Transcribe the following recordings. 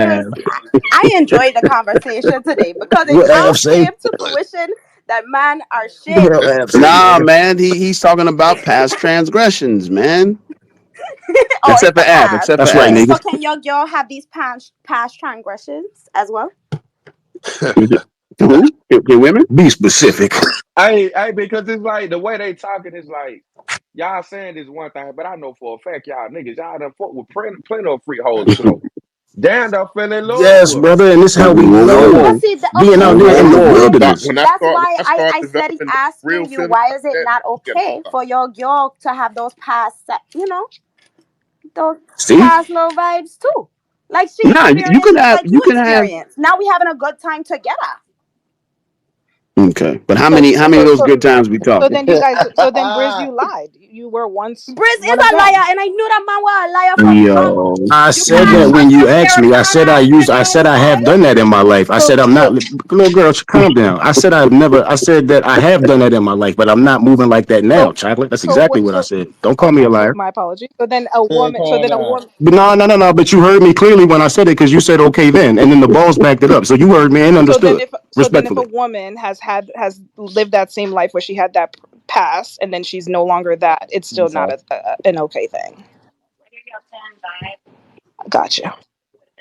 Chris, I enjoyed the conversation today because it What all Av say? came to fruition that man are shit. What Av say, Nah, man? man, he's talking about past transgressions, man. Oh, it's Except for the Ab, past. except for That's right, Ab. So nigga. can your girl have these past transgressions as well? Who? Can women? Be specific. Because it's like the way they talking is like y'all saying this one thing, but I know for a fact y'all niggas y'all done fuck with plenty of free hoes before. Dan done fell in love Yes, with them. brother, and this is how we Whoa, whoa, know. But whoa, see, Being okay, out so there in the that's whoa. why wilderness. When I I start steady developing the real asking you, feelings why like is it that, not we gotta okay stop. for your girl to have those those See? past little vibes too? Like she Nah, you experienced can just have, like you you can have. experienced. Now we having a good time together. Okay, but how So, many, how many of so, those so, good times we so talking? then you guys, so then Briz, you lied. You were once Briz is one of a liar, them. and I knew that man was a liar from jump. Yo, I You said can't that mm, when trust you your asked me. Americana I said ignorant I have done boy. that in my life. I said So, I'm not, so, little girl, calm down. I said I've never, I said that I have done that in my life, but I'm not moving like that now, so, chocolate. That's so exactly what? what I So, said. Don't call me a okay. So liar. my apology. So then a Man, woman. So calm then a down. woman. But no. But you heard me clearly when I said it because you said okay then, and then the balls backed it up. So you heard me and understood So then if a respectfully. woman has lived that same life where she had that past and then she's no longer that, it's still not an okay thing. Gotcha.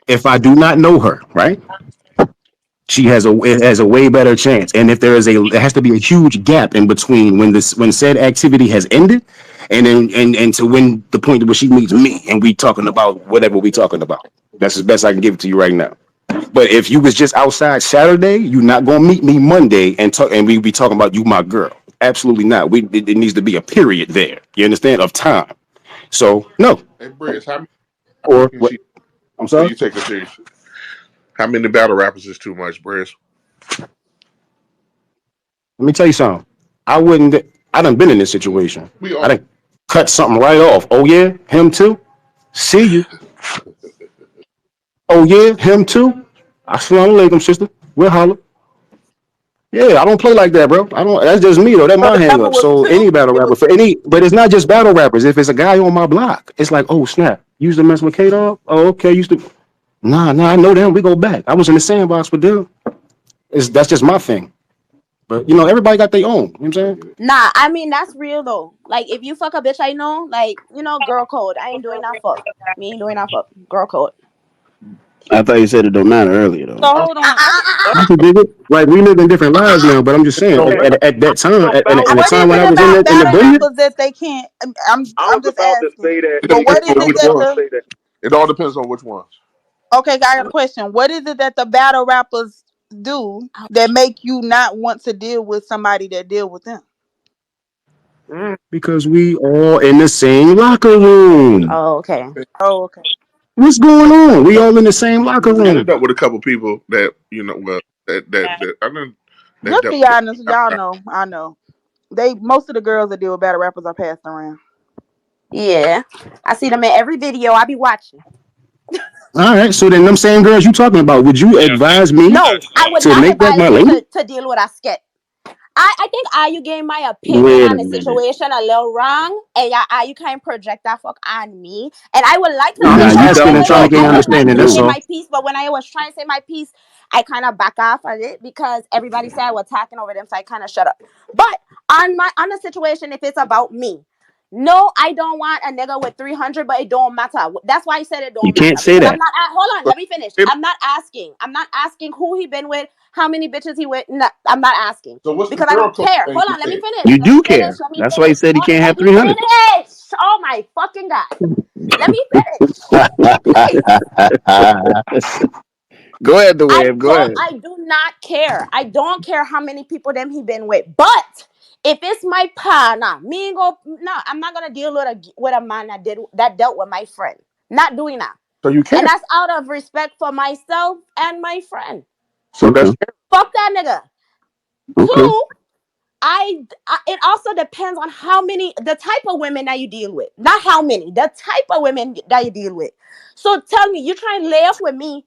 If I do not know her, right? She has it has a way better chance. And if there has to be a huge gap in between when said activity has ended and to when the point where she meets me and we talking about whatever we talking about. That's as best I can give it to you right now. But if you was just outside Saturday, you're not gonna meet me Monday and we be talking about you my girl. Absolutely not. It needs to be a period there. You understand? Of time. So no. Hey, Briz, how Or many what she I'm so sorry. you take her serious? How many battle rappers is too much, Briz? Let me tell you something. I wouldn't. I done been in this situation. We I all done cut something right off. Oh yeah, him too. See you. Oh yeah, him too. Assalamu alaikum, sister. We'll holler. Yeah, I don't play like that, bro. I don't. That's just me though. That's So my the hang number up. was So any two. battle It rapper was for any, but it's not just battle rappers. If it's a guy on my block, it's like, oh snap, you used to mess with K Dog. Oh okay, used to. Nah, I know them. We go back. I was in the sandbox with them. That's just my thing. But everybody got their own. You know what I'm I saying? get it. Nah, I mean that's real though. Like if you fuck a bitch, I know, like girl code. I ain't doing that fuck. Me ain't doing that fuck. Girl code. I thought you said it don't matter earlier though. so hold on. I can dig it. Like we live in different lives now, but I'm just It saying don't matter. at that time, at the What time is when I it was in about the battle billion, rappers that they can't? I I'm was just about to asking. say that. It But depends what It is on it which that one. the It all depends on which ones. okay? I got a question. What is it that the battle rappers do that make you not want to deal with somebody that deal with them? mm, because we all in the same locker room. Oh, okay. Oh, okay. What's going on? We all in the same locker I ended room. up with a couple people that well that I didn't that Just dealt be with honest. battle Y'all rap. know. I know. They most of the girls that deal with battle rappers are passed around. Yeah, I see them in every video. I be watching. All right, so then them same girls you talking about, would you advise me No, I would to not make that advise my you lady? to deal with a skit. I think you gave my opinion Wait on a the minute. situation a little wrong, and you can't project that fuck on me. And I would like to No, I'm say Nah, just you my asking talking and wait, trying to wait, gain I talking. would like understanding. to That's say Who? all. my piece, but when I was trying to say my piece, I kind of back off of it because everybody said I was talking over them, so I kind of shut up. But on the situation, if it's about me, no, I don't want a nigga with 300, but it don't matter. That's why I said it You don't can't matter say because I'm that. not. Hold on, So let me finish. it- I'm not asking. I'm not asking who he been with, how many bitches he with. No, I'm not asking so what's the because I girl don't code care. thing Hold you on, let me said? finish. You Let me do finish. care. Let me That's why he finish. said he Hold on, can't let have me 300. finish. Oh my fucking god. Let me finish. Please. Go ahead, the wave. Go ahead. I do not care. I don't care how many people them he been with. But if it's my partner, me ain't go no, I'm not gonna deal with a man that dealt with my friend. Not doing that. So you And can't. that's out of respect for myself and my friend. So Okay. that's Fuck that nigga. Okay. Two, it also depends on the type of women that you deal with. Not how many, the type of women that you deal with. So tell me, you try and lay up with me,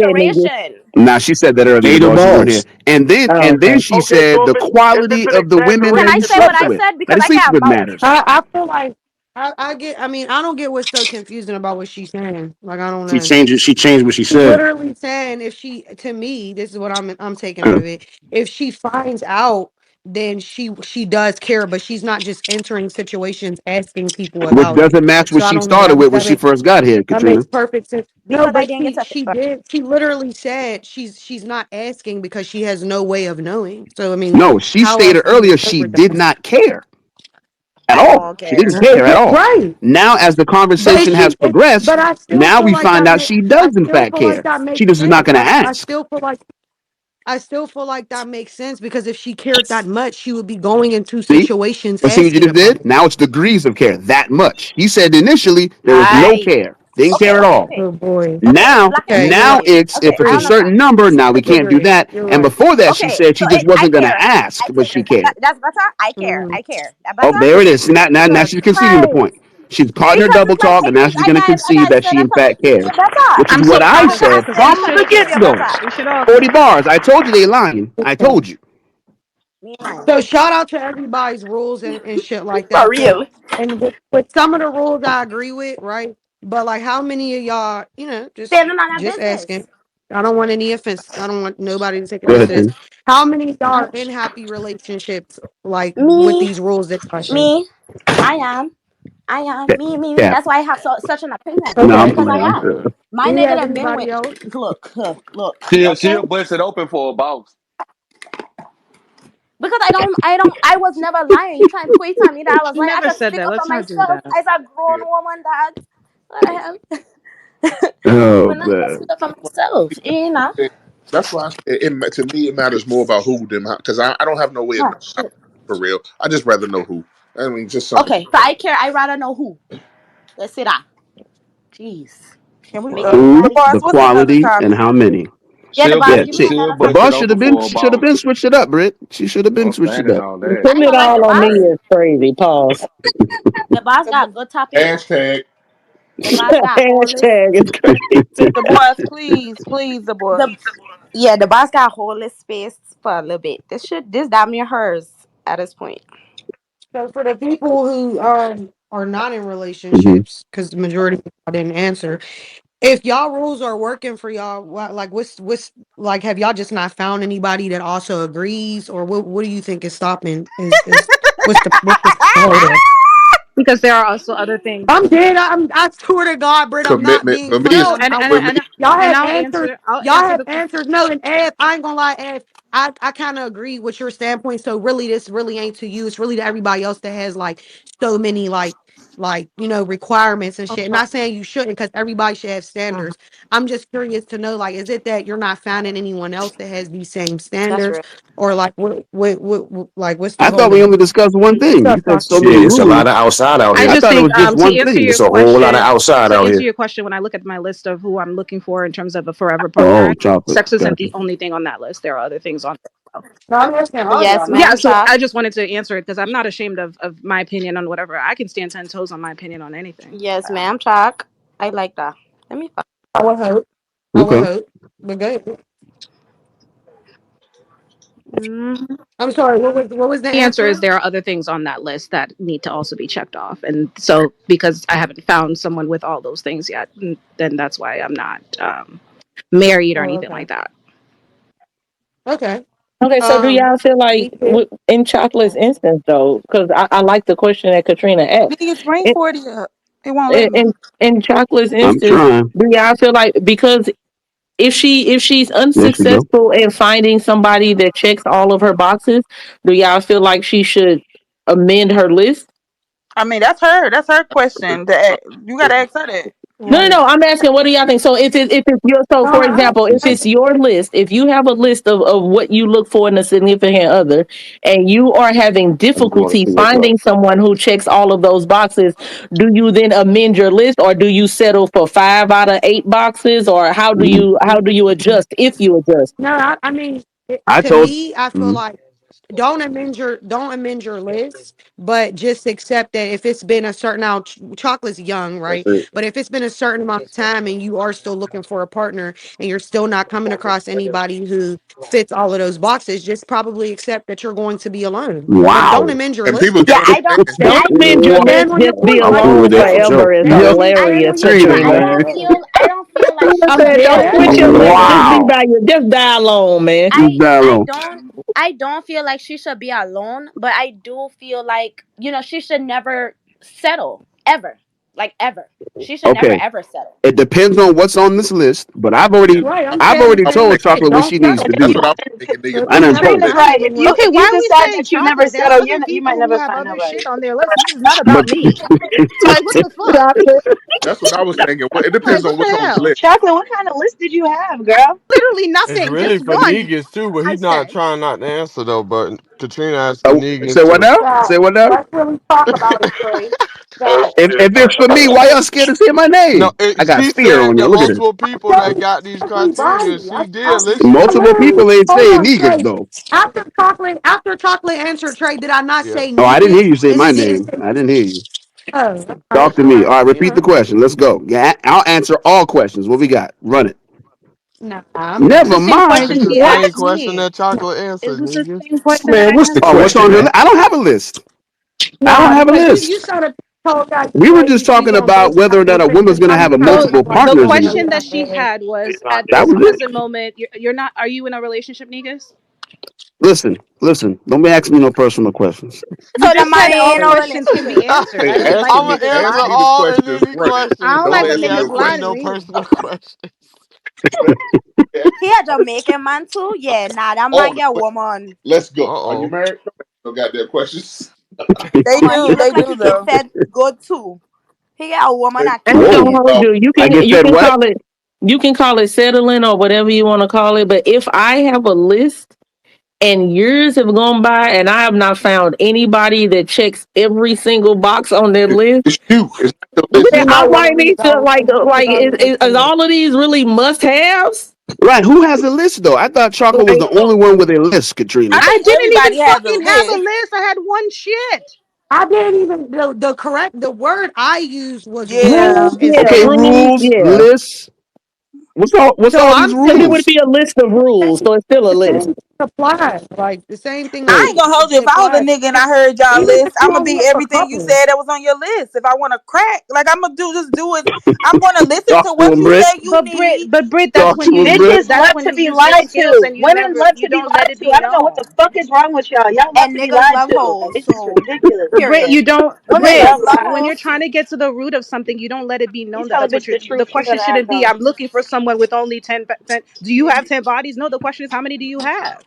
that nigga. consideration. Nah, she said that earlier, They the boss. You weren't here. boss. Oh, And then okay. she Okay, said so the if it's quality an of the women Can that I he exaggeration, say then what slept I with, said? that Because he I sleeps got with mouth. matters. I feel like I get. I mean, I don't get what's so confusing about what she's saying. Like I don't know. She changed what she She's said. literally saying if she, to me, this is what I'm taking out of it. If she finds out then she does care, but she's not just entering situations asking people Which about it. doesn't match what So I she don't know. started with when That she makes first got here, that Katrina. makes perfect sense. No, because I but didn't get to she first. did. She literally said she's not asking because she has no way of knowing. So I mean, No, she how else stated do you earlier she interpret did that? not care at I all. don't She didn't care. care at Yeah, all. right. Now, as the But conversation has but progressed, I still now feel we like find out she I does in still fact feel like care. that She makes just is not sense. going to I ask. still feel like that makes sense because if she cared that much, she would be going into See? situations But see what you asking just about did? it. Now it's degrees of care. That much. He said initially there was no I care. Didn't okay, care at okay, all. okay, Oh boy. okay. Now, Black and Okay, white. you're now right. Okay, it's okay. if it's I a Agree. certain understand. number, now we can't do Agree. that. You're And right. before that, she Okay, said she so just I wasn't gonna care. ask, I but she care. cared. That's better. I care. Mhm. I care. That Oh, better. there it is. Now she's conceding the Right. point. She's partner Because double it's like talk, and now she's gonna I concede got that set she up in for me. fact cares, Yeah, better. which is I'm what so I proud of her said because I we from said should the it. care. get Yeah, go. better. We should all 40 care. bars. I told you they lying. I told you. Me man. So shout out to everybody's rules and shit like For that. So real. and with some of the rules I agree with, right? But like how many of y'all, Standing on our just business. asking. I don't want any offense. I don't want nobody to take Go offense ahead, to this. Mm-mm. Tina. How many of y'all are in happy relationships like with Me, these rules that I say? me, I am. I am. Cap. Me. Cap. That's why I have such an opinion. No, I'm Okay. Because I playing. I'm am. sure. My Do we nigga have done been anybody with else? look, okay? She'll bust it open for a boss. Because I was never lying. You trying to tweet on me that I was She lying. I never could said speak that. up for Let's not do myself that. as a grown Yeah. woman, dog. What the hell? Oh When I could man. speak up for myself, you know. That's why to me it matters more about who than how, because I don't have no way of Oh knowing how, shit. for real. I just rather know who. I mean, just simple. Okay, so I care. I rather know who. Let's say that. Jeez. Can we Make Who, the everybody. boss? the What's another quality, and topic? how many? Yeah, the She'll boss. Yeah, bust Give me she, another the it boss topic. should open have been for a she should have boss. been switched it up, Britt. She should have been I'm switched it standing up. on that. I ain't Putting it gonna lie. all The on me boss. is crazy. Pause. The boss The, got good topic. Hashtag. The boss got a whole list. Hashtag is crazy. the boss, please, the The boss. yeah, the boss got a whole list space for a little bit. This damn near hers at this point. So for the people who are not in hmm relationships, because the majority of y'all didn't answer, if y'all rules are working for y'all, what's like? Have y'all just not found anybody that also agrees, or what do you think is stopping? Is what's the holdup? Because there are also other things. I'm dead. I swear to God, Britt, I'm not Commitment being for funny. me. No, and For me, Y'all and have answers. I'll Y'all answer have the answers. No, and Ed, I ain't gonna lie, Ed. I kind of agree with your standpoint. So really, this really ain't to you. It's really to everybody else that has like so many requirements and shit. okay. Not saying you shouldn't, because everybody should have Uh-huh. standards. I'm just curious to know, like, is it that you're not finding anyone else that has these same That's standards, real. or like what like what's the I hold thought we up? only discussed one What's thing. You up, said Doc? so many Shit, it's a lot rules. of outside out I here. I just thought it think was just to one answer thing. your It's a whole lot of question, outside out here. when I look at my list of who I'm looking for in terms of a forever Oh, partner, chocolate. sex isn't Gotcha. the only thing on that list. There are other things on there. No, I'm asking all Yes, y'all. Not Yeah, ma'am, so Chuck. I just wanted to answer it because I'm not ashamed of my opinion on whatever. I can stand 10 toes on my opinion on anything. Yes, ma'am, Chuck. I like that. Let me find. I would hope. I would Okay. hope. But good. Mhm. I'm sorry. What was the The answer is answer? there are other things on that list that need to also be checked off. And so because I haven't found someone with all those things yet, then that's why I'm not married or Oh, anything okay. like that. Okay. Okay, so do Um, y'all feel like me too. in Chocolate's instance though, because I like the question that Katrina asked. Please bring In, 40 up. It won't let in, me. in in Chocolate's I'm instance, trying. do y'all feel like because if she's There she go. unsuccessful in finding somebody that checks all of her boxes, do y'all feel like she should amend her list? I mean, that's her. That's her question. You gotta ask her that. No, no, Right. no. I'm asking, what do y'all think? So if it's your, so for I, example, if I, it's your list, if you have a list of what you look for in a significant other, and you are having I'm going difficulty to look up. finding someone who checks all of those boxes, do you then amend your list, or do you settle for 5 out of 8 boxes, or how do you adjust if you adjust? no, I mean, I to told. me, I feel Mhm. like don't amend your list, but just accept that if it's been a certain amount, chocolate's young, That's right? it. But if it's been a certain amount of time and you are still looking for a partner and you're still not coming across anybody who fits all of those boxes, just probably accept that you're going to be alone. Like, don't Wow. amend your And list people Yeah, gotta because I don't. understand. Don't stand, amend your What? list. stand on your Just be point. I'm Like, cool alone with that for stand, sure. forever is stand Yo, on your, hilarious, stand on your Katrina, I Katrina. point. don't man. feel. I don't feel like I'm I'm saying don't dead. switch your list. Just be Wow. by your. Just die alone, man. Just die I alone. don't I don't feel like she should be alone, but I do feel like, she should never settle ever. Like ever. She should never Okay. ever settle. It depends on what's on this list, but Right. I'm I've saying the already I was same told thinking, thing. Chocolate what Don't she needs settle. to and that's do. what I was If thinking, nigga. if I you done never told Katrina's her. settle, right. then you're If Okay, you why are we decide saying that you never chocolate? There are settle, other you might people who never have find other nobody. shit on their list. This is not But about me. Like, what the fuck? Chocolate. That's what I was thinking. Well, it Like, depends what on the what's on the hell? list. Chocolate, what kind of list did you have, girl? Literally It's nothing. really Just for one. Negans too, but I he's not said. trying not to answer though. But Katrina asked for Negans say what too. now? that. Say what now? Let's really talk about it, Trey. That If it's for me, why y'all scared to say my No, name? I got she fear said on the y'all. Look at this. multiple people that Trey, got these criteria. everybody. She did list I them. Multiple literally people ain't hold saying on, niggas Trey. though. After chocolate answered Trey, did I not Yeah. say Oh, I didn't hear niggas? you say And my he didn't name. say I didn't hear you. all Talk right, to all me. right, All right, all repeat the right. question. Let's go. Yeah, I'll answer all questions. What we got? Run it. Nah, I'm It was done. the Never same mind. It's question the she What? same asked question me. that Chocolate It answered, was the Negan. same question that Man, I what's the asked Oh, what's you. on question, your man? list? I don't have a list. I don't Nah, have a because you list. sort of told that We were just we talking gonna about base it whether off or not your a list, woman's and gonna now have you a trying to So multiple talk about the partners or somebody not. question else that out she there. had was That at the was it. present moment, you're not. Are you in a relationship, Negus? Listen. Don't be asking me no personal questions. You So the just man said all ain't the in a questions can be relationship. answered. Hey, I don't answer like I'm me, when gonna niggas answer answer me lie. the all and questions, any run it. I questions. don't Don't like Don't when be answer your niggas asking me lie to no questions. me. personal questions. He a Jamaican man too? Yeah, nah, that man Oh, get woman. let's Uh go. Are you oh. married? No goddamn questions. They He do, look they like do he get though. fed good too. He get a woman Hey, that I ain't keep gonna Whoa. him. hold you. I get You fed can what? call it. You can call it settling or whatever you want to call it. But if I have a list and years have gone by and I have not found anybody that checks every single box on their list, it's you. It's not the list. then You I might want to might need to restart. like Restart your is list. all of these really must haves? Right. Who has a list though? I thought Chocolate was Like the only one with a list, Katrina. I I think didn't even everybody has a fucking have a list. list. I had one shit. I didn't even the word I used was Yeah. rules, rules yeah, Okay, instead of rules, rules, yeah. lists. What's so all these I'm Because it saying would rules? be a list of rules, so it's still a the list. same thing applies. Like the same thing I Right. ain't gonna hold you. If I was a applies. nigga and I heard y'all Even list, if I'm you gonna only be have a everything you couple. said that was on your list. If I want to crack, like I'm gonna just do it. I'm gonna listen Talk to to what him, you Brit. say you need. But Brit, Talk to him, Brit. Bitches love to be use your lied skills to. and Women love you to be don't let lied it to. be I don't know what the known. fuck is wrong with y'all. Y'all love And to be niggas lied love to. hoes, It's just so ridiculous. Brit, period. you don't Women Niggas Brit, love love when you're lies. hoes trying too. to get to the root of something, you don't let it be You known that tell a that's what bitch you're the the truth, she's question gonna act shouldn't be out. I'm looking for someone with only 10. Do you have 10 bodies? No, the question is how many do you have?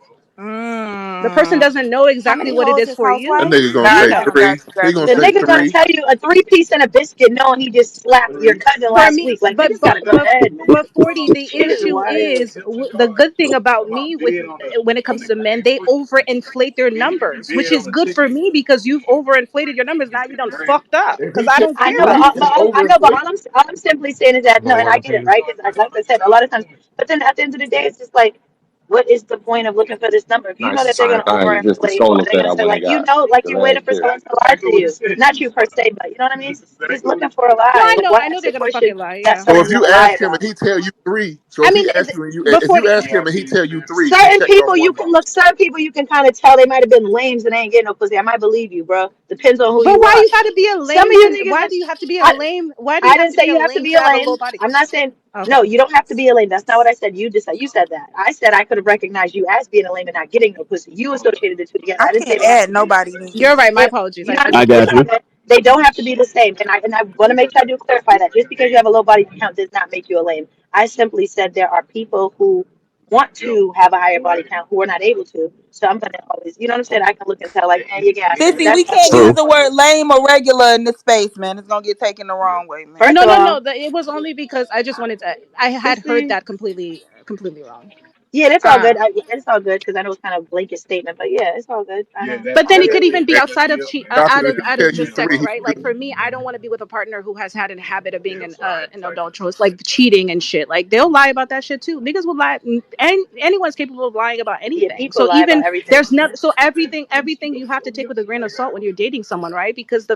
The person Mm. doesn't know How exactly many what it hoes is is for That you nigga housewives? gonna say Got either. you, got three. you, He got gonna you. The say nigga gonna three. tell you a 3-piece and a biscuit knowing he just slapped your cousin For last me, week. Like niggas gotta go ahead, man. but 40, the Shit is issue wild. is the good thing about me with when it comes to men, they overinflate their numbers, which is good for me because you've overinflated your numbers. Now you done fucked up If because he I can't don't I care know, but about breathe, you. it's I over know, but inflation. all I'm simply saying is that no, But and what I if get it, he? right? Because like I said, a lot of times, but then at the end of the day, it's just like, what is the point of looking for this number if you know Nice that they're sign. gonna It's just the overinflate or solo they're set gonna I say went like and got like the you're waiting last for pair. someone to lie to you, not you per se, but you know what I mean? Just looking for a No, lie. Like why I know ask they're a gonna question fucking lie. that Yeah. So if someone's you gonna lie ask him and about? he tell you three, so I if mean, he ask you and if before you ask him and he tell you three, he Certain checked off people one you can box. look. Certain people you can kind of tell they might have been lames and they ain't getting no pussy. I might believe you, bro. Depends on who but you why are. you gotta be a Some of lame you to niggas, why do you have to be a I lame why do you I have didn't to say be a you have to lame be to a have a low lame. body I'm count? not saying no. Okay. You don't have to be a lame. That's not what I said. You said that. I said I could have recognized you as being a lame and not getting no pussy. You associated the two together. I I didn't say can't they have add to be. nobody, You're Nikki. right. My If apologies. you know what I I mean, it's got all you. good. They don't have to be the same. And I want to make sure I do clarify that. Just because you have a low body count does not make you a lame. I simply said there are people who want to have a higher body count who are not able to. So I'm gonna always, you know what I'm saying? I can look and tell like, man, you got it. Sissy, we That's can't what use True. the word lame or regular in this space, man. It's gonna get taken the wrong way, man. First No, of no, all, no. It was only because I just wanted to. I had heard Sissy, that completely wrong. yeah, that's all good. Um, It's all good because I know it's kind of a blanket statement, but yeah, it's all good. I don't. but then I it could really. even be outside of Chocolate, if he out tell of you just three, sex, he right? Like do. for me, I don't want to be with a partner who has had a habit of being an adulterous, like cheating and shit. Like they'll lie about that shit too. Niggas will lie, and anyone's capable of lying about Yeah, anything. people So lie about even everything. there's never so everything you have to take with a grain of salt when you're dating someone, right? Because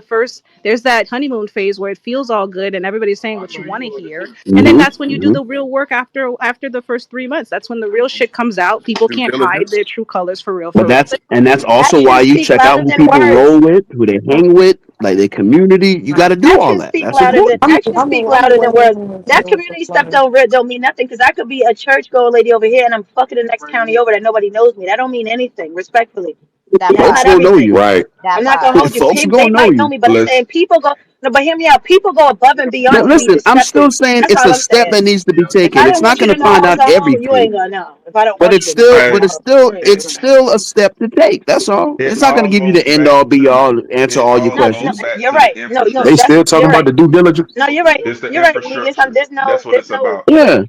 there's that honeymoon phase where it feels all good and everybody's saying what you want to hear, and then Mm-hmm. that's when you do Mm-hmm. the real work after the first 3 months. That's when the real shit comes out, people Due can't hide diligence. their true colors for real, But for real. that's also why Actions you speak check out louder who than people words. roll with, who they hang with, like their community. You got to do all Actions that. speak That's louder than important. actions I'm speak a louder than way words. more That so community stuff like don't mean nothing because I could be a church going lady over here and I'm fucking the next county over that nobody knows me. That don't mean anything, respectfully. That That's Folks not part. gonna know everything. you. Right. I'm That not gonna part. hold you. Folks People, they gonna know might know you. me, but I'm Listen, saying people go. No, but hear me out. People go above and Now, beyond to be listen, I'm still deceptive. saying That's it's all a I'm step saying. that needs to be If taken. I It's didn't not want you going to to know I find was out a hoe, you everything, ain't gonna know. If I don't but want you to know, I ain't gonna. You ain't it's gonna know. still a step to take. That's all. it It's not going to all give you the goes end back all be to all answer it all your all No, goes questions. back you're to the right. No, They that's still infrastructure. talking you're about right. the due diligence. No, you're right. It's the You're right. infrastructure. That's what it's about. Wait. Yeah,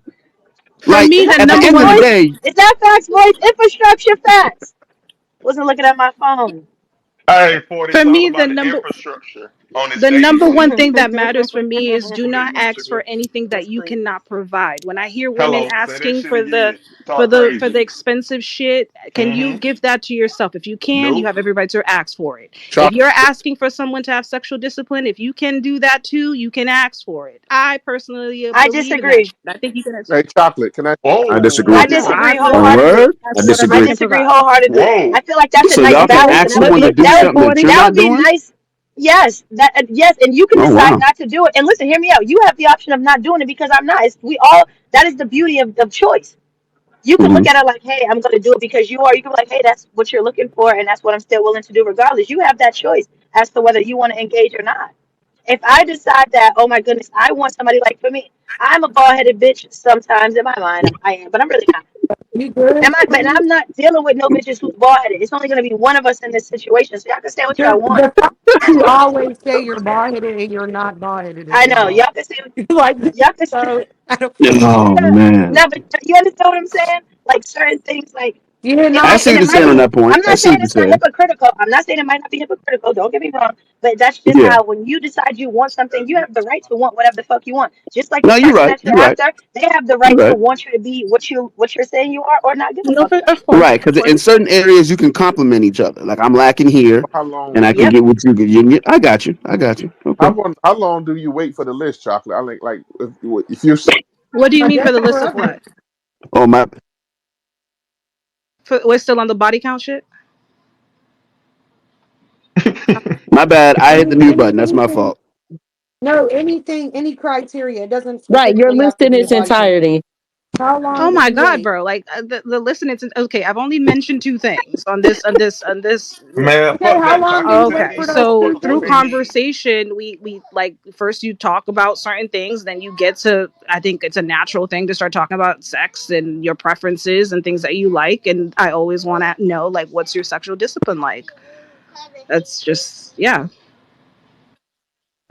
For like me, Is the that at the number facts, end of the one boys? day, Is that facts, boys? Infrastructure facts. Wasn't looking at my phone. Hey, 40, for it's all me, about the infrastructure on this the dating number shit. one thing that matters for me is do not ask for anything that you cannot provide. When I hear women Hello, say that asking shit for the again. Talk crazy. expensive shit, can you Mm-hmm. give that to yourself? If you can, you Nope. have every right to ask for it. If Chocolate. you're asking for someone to have sexual discipline, if you can do that too, you can ask for it. I personally I believe in that disagree. shit. I think you can. Hey, chocolate. Can I? I Whoa, I disagree. No, I disagree oh personally wholeheartedly. word. I ask for whatever I I disagree. can disagree provide. wholeheartedly. whoa. I feel like that's a So nice y'all can But balance, ask and someone to do listen, something that you're Forty. that not would be doing. nice. Yes, yes, and you can Oh decide wow. not to do it. And listen, hear me out. You have the option of not doing it because I'm not. We all. That is the beauty of choice. You can Hmm. look at it like, hey, I'm going to do it because you are. You can be like, hey, that's what you're looking for, and that's what I'm still willing to do regardless. You have that choice as to whether you want to engage or not. If I decide that, oh my goodness, I want somebody like for me, I'm a bald headed bitch sometimes in my mind. I am, but I'm really not. you good? Am I? But I'm not dealing with no bitches who's bald headed. It's only going to be one of us in this situation. So y'all can say what y'all want. The fact that you always say you're bald headed and you're not bald headed is I know wild. y'all can say Like y'all can. so I don't Oh man. No, but you understand what I'm saying? Like certain things, like yeah, no, it I I might, see and what it you're might saying understand. on be. that point. I'm I not see saying what you're it's not saying. hypocritical. I'm not saying it might not be hypocritical. Don't get me wrong, but that's just Yeah. how when you decide you want something, you have the right to want whatever the fuck you want. Just like the No, you're person right. that you're You're right. after, they have the You're right to right. want you to be what you're saying you are, or not give a No, fuck about of it. course, Right, of because course. in certain areas you can complement each other. Like I'm lacking here, How long? and I can Yep. get what you get. I got you. I got you. Okay. How long do you wait for the list, chocolate? I like if you're What do you I mean guess for the list of forever. what? Oh my. We're still on the body count shit. My bad. I hit the mute button. That's my Anything, fault. no, anything, any criteria. It doesn't Right, you're specifically have to listing be a its body count. entirety. How Oh long do my you god, wait? bro! Like the listening to okay, I've only mentioned two things on this list. Man, Okay, fuck how that. long do Chocolate you take wait Okay, for these those so two motherfuckers through what they things? need. conversation, we like first you talk about certain things, then you get to I think it's a natural thing to start talking about sex and your preferences and things that you like, and I always want to know like what's your sexual discipline like. That's just yeah.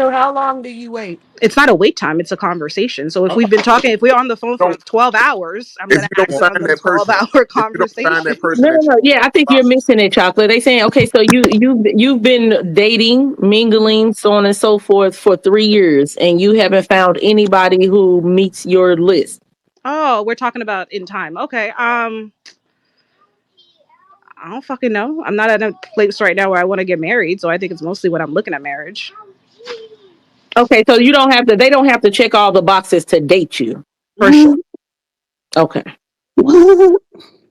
So how long do you wait? It's not a wait time, it's a conversation. So if we've been talking, if we're on the phone for don't 12 hours, I'm if going you to don't ask find on the that 12 person, hour if you don't find conversation. that person No, no, that no. Yeah, I think you you're missing it, chocolate. They saying, okay, so you've been dating, mingling, so on and so forth for 3 years, and you haven't found anybody who meets your list. Oh, we're talking about in time. Okay. I don't fucking know. I'm not at a place right now where I want to get married, so I think it's mostly when I'm looking at marriage. Okay, so you don't have to. They don't have to check all the boxes to date you. For sure. Okay.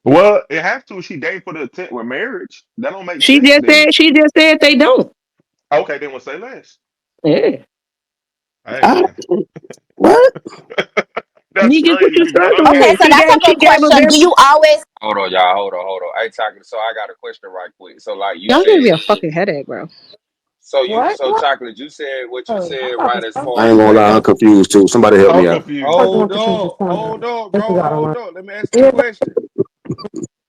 Well, it has to. She dating for the intent with marriage. That don't make She sense just then. said. She just said they don't. Okay, then we'll say less. Yeah. Hey I, man, what? that's You get what you're crazy. But struggling Okay, with. so okay. that's a She good gave a question. very. Do you always Hold on, y'all. Hold on. Hey, chocolate. So I got a question right quick. So like you Y'all giving me said, a fucking headache, bro. What? so chocolate. You said what you Oh, I said thought right the as phone far I as ain't gonna lie, I'm waiting. confused too. Somebody help I'm me out. confused. working Hold with the people up, phone. hold up, This is bro. out of line. Hold up. Let me ask you a Yeah, question.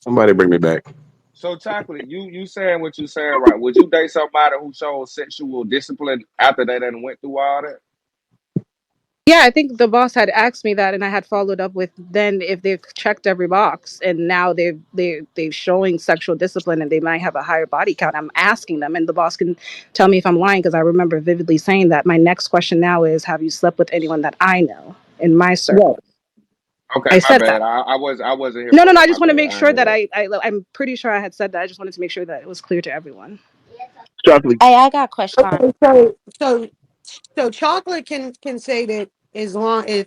Somebody bring me back. So chocolate, you saying what you saying right? Would you date somebody who shows sexual discipline after they done went through all that? Yeah, I think the boss had asked me that, and I had followed up with then if they've checked every box, and now they're showing sexual discipline, and they might have a higher body count. I'm asking them, and the boss can tell me if I'm lying because I remember vividly saying that. My next question now is, have you slept with anyone that I know in my Yeah. circle? Okay, I my said bad. that. I wasn't here No, for no, no. that. I My just want to bad. make I ain't sure hear that that. I'm pretty sure I had said that. I just wanted to make sure that it was clear to everyone. Chocolate. Hey, I got a question. okay, so chocolate can say that as long as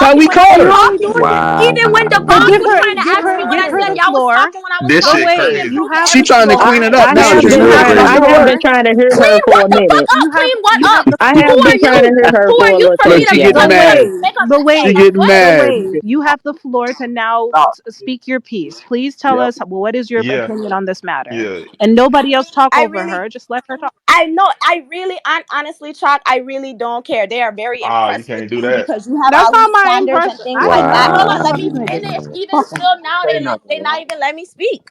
That's how talking we when I caught was You her. only doing talking. it. Even when the So boss give was her, trying to give ask me her, what give I her said, the y'all was floor. talking when I was This But shit talking. She wait, didn't crazy. you prove it. have She the trying to floor. clean it up I now, have which She's is been real real trying. funny. I crazy. Go have ahead. been trying to hear her Clean for what a the fuck minute. up? You have, Clean what you have up? the I Who have floor. been are trying to you? hear her Who for are a you little for Look, me minute. to she tell getting Yeah. you how to mad. make a But mistake? She Like getting wait, what? but mad. wait. You have the floor to now speak your piece. Please tell Yep. us what is your Yeah. opinion on this matter, Yeah. and nobody else talk I over really her. Just let her talk. I know I really honestly, Chalk, I really don't care. They are very Ah, you impressed with can't do you that. because you have That's all not these my standards and impression. things I like have that. no Hold on, business let me talking to Wow. this finish. nigga. Even still now, they not even let me speak.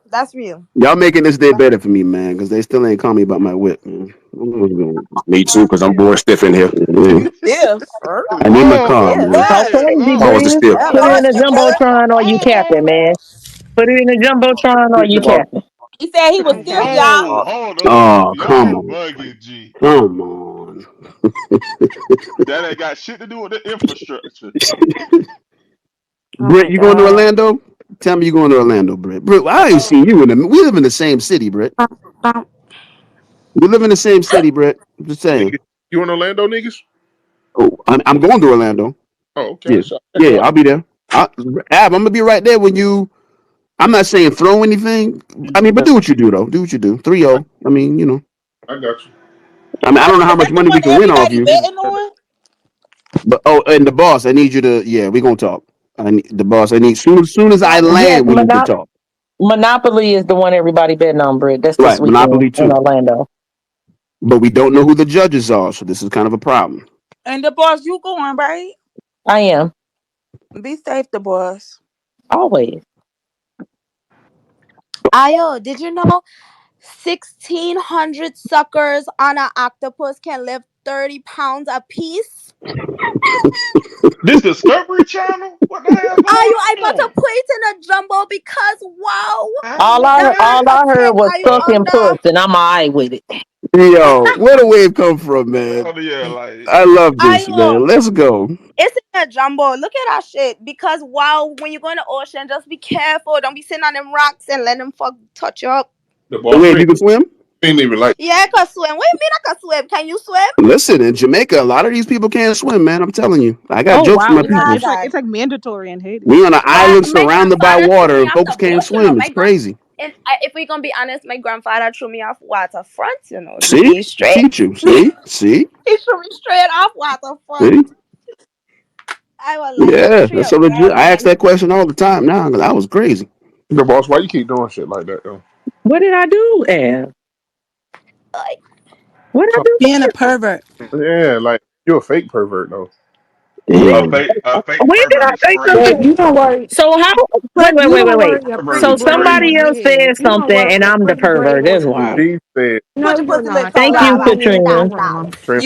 That's real. Y'all making this day better for me, man, because they still ain't call me about my whip, man. Me too, because I'm bored stiff in here. Yeah. You stiff. Huh? I need my Oh car, my Stiff. man. Talk God. crazy, Pause the Breeze. stiff. Yeah, Put it Lord, in the you better. jumbotron or you capping, man. Put it in the jumbotron or you capping. He said he was stiff, y'all. Oh, hold up. Oh, come Y'all on. bugging, G. Come on. That ain't got shit to do with the infrastructure. Oh Britt, my you going to God. Orlando? Tell me you're going to Orlando, Britt. Britt, I ain't seen you in the. We live in the same city, Britt. We live in the same city, Britt. I'm just saying. Niggas, you in Orlando, niggas? Oh, I'm going to Orlando. Oh, Yeah, okay. So yeah, I'll be there. Ab, I'm gonna be right there when you. I'm not saying throw anything. I mean, but do what you do though. Do what you do. 3-0. I mean, you know. I got you. I mean, I don't know how Is much that the money we one can win off everybody you. betting on? But and the boss, I need you to. Yeah, we gonna talk. I need the boss. I need soon as I Yes, land, we need to talk. Monopoly is the one everybody betting on, Britt. That's this Right, weekend Monopoly in too. Orlando. But we don't know who the judges are, so this is kind of a problem. And the boss, you going, right? I am Be safe, the boss. always. Ayo, did you know 1,600 suckers on an octopus can lift 30 pounds a piece? This Discovery Channel? What the hell Ayo, going I about to on? put it in a jumbo because wow, I ain't All know I that that. all man I a heard take was Ayo suck and puss, under. and I'm alright with it. Yo, where the wave come from, man? Oh yeah, like I love this, Ayo, man. Let's go. it's in a jumbo. Look at that shit. Because wow, when you go in the ocean, just be careful. Don't be sitting on them rocks and let them fuck touch you up. The boss, Wave, you can swim? ain't even like. Yeah, I can swim. What do you mean I can swim? Can you swim? Listen, in Jamaica, a lot of these people can't swim, man. I'm telling you. I got Oh jokes for wow, my it's like Nah, people. it's like dog. it's like mandatory in Haiti. We on an Well, island my surrounded by grandfather threw water me and off folks the can't boat, you know. swim. It's My grand, crazy. and if we gonna be honest, my grandfather threw me off waterfront, you know, to See? be straight. Teach you. See? See? He threw me straight off waterfront. See? I was like, let me Yeah, treat that's a so legit. girl, I ask man. that question all the time now because that was crazy. The boss, why you keep doing shit like that though? What did I do, Ab? Like, What did I So, do? Being a pervert. yeah, like you're a fake pervert though. Damn. a fake When did I pervert is say But crazy. something? you don't worry. So how? Wait, But wait, you wait, don't wait, wait. worry. A Pervert pretty So is boy somebody crazy. wouldn't else hit. said You don't something, worry. and A I'm the pretty boy pervert. That's wouldn't why. hit. She said, No, put your you're pussy not. lips on Thank Stop you, live. I blaming need it on Katrina. $1,000. him. Trina,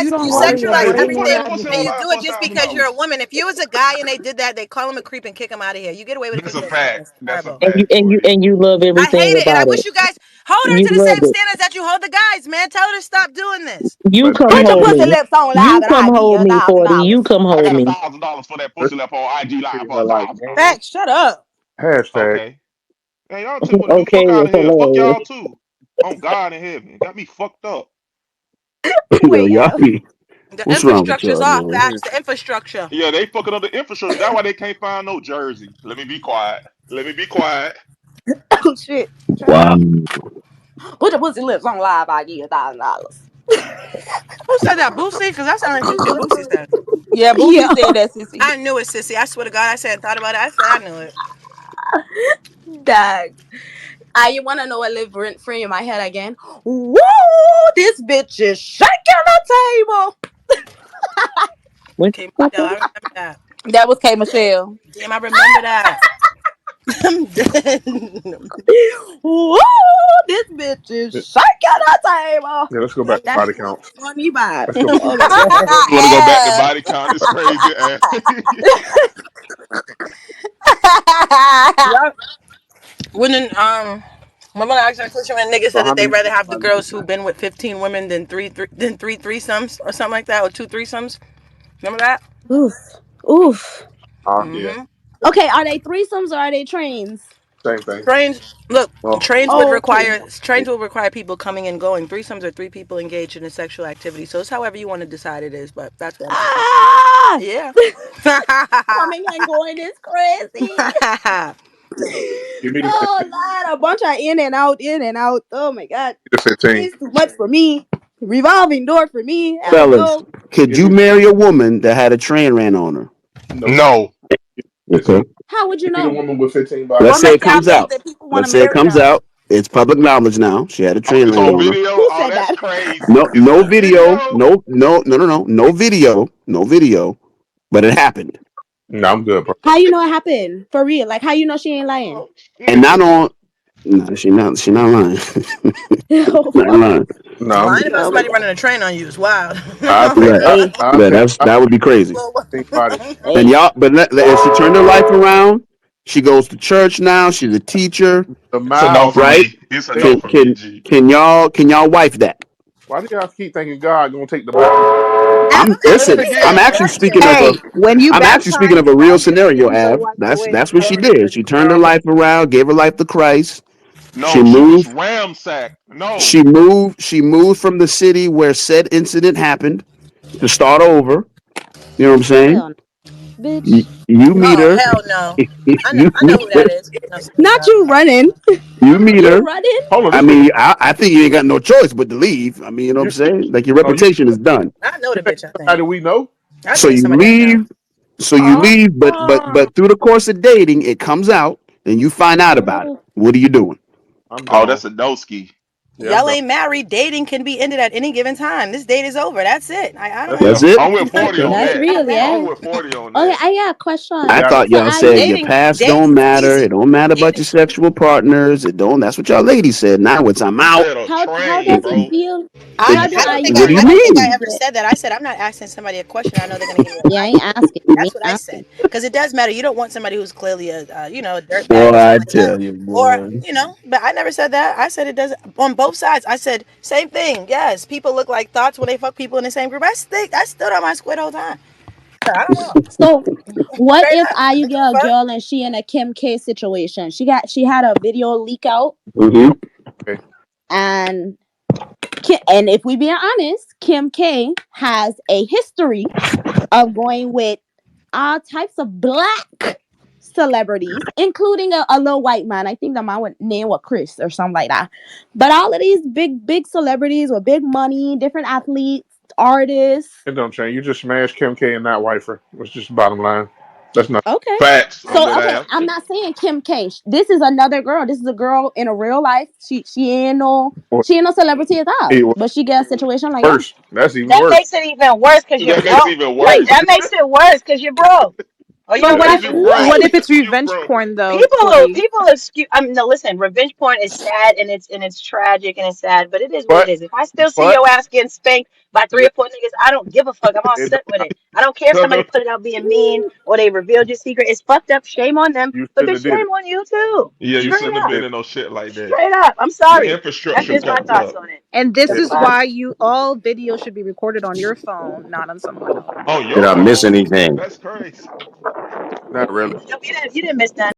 You You don't Why worry. you A sexualize paying? How pretty you boy pay everything a has pussy and on you hit. live do for it just because you're $1,000? a woman. If you was a guy and they did that, they call him a creep and kick him out of here. You get away with it That's because a you're a woman. fact. It's That's a terrible. And you fact, and you Queen. and you love I everything hate it, and I about wish it. you guys hold her You to the love same it. standards that you hold the guys, man. Tell her to stop doing this. You but come Put your hold pussy me. lips on live You and come I'll give you hold a me, thousand 40. You dollars. come I hold got me. $1,000 for that this pussy left on IG Live for Trina like $1,000. Facts. Shut up. hashtag. Okay. Man, y'all took what the Okay, fuck out it's of here. Fuck hilarious. y'all too. On God in heaven. Got me fucked up. Yo, Wait, y'all yeah. be. The What's wrong with infrastructure's y'all, off. man? Facts. The infrastructure. Yeah, they fucking up the infrastructure. That's why they can't find no Jersey. Let me be quiet. Let me be quiet. Oh shit. Wow. Child. Put your pussy lips on live. I give you $1,000. Who said that? Boosie? Because that sounded like some shit Boosie said. Yeah, Yeah. Boosie said that, sissy. I knew it, sissy. I swear to God, I said thought about it. I said I knew it. Dog. You wanna know what live rent free in my head again? Woo! This bitch is shaking the table. What Okay, you Michelle, say? I remember that. That was K Michelle. Damn, I remember that. I'm dead. Woo! This bitch is Yeah, shaking the table. let's go back to That's body my counts. funny vibe. Let's go. Oh my god. You want to go back to body count? It's crazy. Yep. Remember I asked that question when niggas So said how that they many? rather have the girls who've been with 15 women than three threesomes or something like that, or two threesomes. Remember that? Oof. Oof. Yeah, Mm-hmm. Okay, are they threesomes or are they trains? same thing. Trains. Look, Oh, Oh, okay. trains will require people coming and going. Threesomes are three people engaged in a sexual activity. So it's however you want to decide it is, but that's what I'm thinking. Ah! Yeah. Coming and going is crazy. give me the Oh Lord, a bunch of in and out, in and out. Oh my god. 15. It's too much for me. Revolving door for me. Hell Fellas, no. could Give you me marry a woman that had a train ran on her? no. No. 15. Okay. How would you Give me the know? woman with 15 body Let's What counts. say make it y'all comes think out. that people want to Let's say it marry comes them? out. It's public knowledge now. She had a Oh, train it's ran on on her. video? Who Oh, said that's that? crazy. No, It's no on video. video? No. No video. No video. But it happened. No, I'm good, bro. How you know it happened? For real. Like how you know she ain't lying? Oh, And shit. not on. No, she not lying. Oh Not fuck. lying. No, I'm Lying good. about Oh my somebody god. running a train on you is wild. Right. Hey. I'll But take that would be crazy. 15 body. And Hey. y'all, but if she turned her life around, she goes to church now. She's a teacher, The It's a no mouth. for right? me. It's a They, no Can for me, can G. can y'all wife that? why do y'all keep thinking God gonna take the body? I'm Say that listen. I'm again. actually speaking of a. Hey, when you I'm actually speaking baptize of a real all your scenario, sins are Av. wiped away. That's what she did. She turned her Uh, life around, gave her life to Christ. She no, she was moved. ramsacked. No. She moved from the city where said incident happened to start over. You know what I'm saying? Hell no. You, Bitch. you meet Oh her. hell no. you I know meet who her. that is. No, Not you running. You meet You her. running? Hold on, I this nigga. mean, I think you ain't got no choice but to leave. I mean, you know what I'm You, saying? Like your oh, you, reputation is done. I know you the think bitch. I think. somebody we know? I So think it's you somebody I know. leave. So you leave, but through the course of dating, it comes out, and you find out about it. Oh, What are you doing? I'm Oh, gone. that's a no ski. Yeah, I'm Y'all gone. ain't married. Dating can be ended at any given time. This date is over. That's it. I don't That's have That's Yeah, to it. I'm with like 40 Okay. on that's that. past real, that. I'm yeah. with 40 on Okay, that. I got a question. I yeah. thought So y'all are you said your Dating past don't dating's matter. It easy. don't matter about your Dating sexual partners. It don't. That's what y'all ladies said. Now it's I'm He out. said a how train, does it bro. feel? It, How do I don't are think you what do you I don't think I mean? ever said that. I said I'm not asking somebody a question. I know they're gonna give me a Yeah, I lie. ain't asking. We That's ain't what I asking. said. Because it does matter. You don't want somebody who's clearly a a dirt bag Boy, or something I like that. tell you, Or boy. but I never said that. I said it does on both sides. I said same thing. Yes, people look like thoughts when they fuck people in the same group. I stood on my squid the whole time. So I don't know. So what Straight if up. I you I give get a a fuck. girl and she in a Kim K situation? She had a video leak out hmm Okay. and and if we being honest, Kim K has a history of going with all types of black celebrities, including a little white man. I think the man would name was Chris or something like that. But all of these big celebrities with big money, different athletes, artists. It don't change. You just smashed Kim K and not wifer. It's just the bottom line. That's not. Okay. Facts. I'm So that okay, ass. I'm not saying Kim K. This is another girl. This is a girl in a real life. Or She ain't no celebrity at all. it was But she get a situation like that. worse. That's even That worse. makes it even worse because you're That makes it broke. even Like worse. that makes it worse because you're broke. Or you But don't Yeah, what got cause if no you broke. what money. if it's You revenge broke. porn though, People, 40? people excuse. I mean, no. Listen, revenge porn is sad and it's tragic and it's sad, but it is what it But is. If I still see but your ass getting spanked by three yeah, or four niggas, I don't give a fuck. I'm all it set don't with matter. it. I don't care if somebody put it out being mean or they revealed your secret. It's fucked up. Shame on them, You but shouldn't bitch, have did shame it. on you too. Yeah, you Straight shouldn't have up, been Yeah. in no shit like that. straight up. I'm Your sorry. That's infrastructure just my fucked thoughts up. on it. And this The Yeah. is fuck. why you all video should be recorded on your phone, not on someone else. On Did your I miss phone? anything? That's crazy. Not really. No, you didn't miss nothing.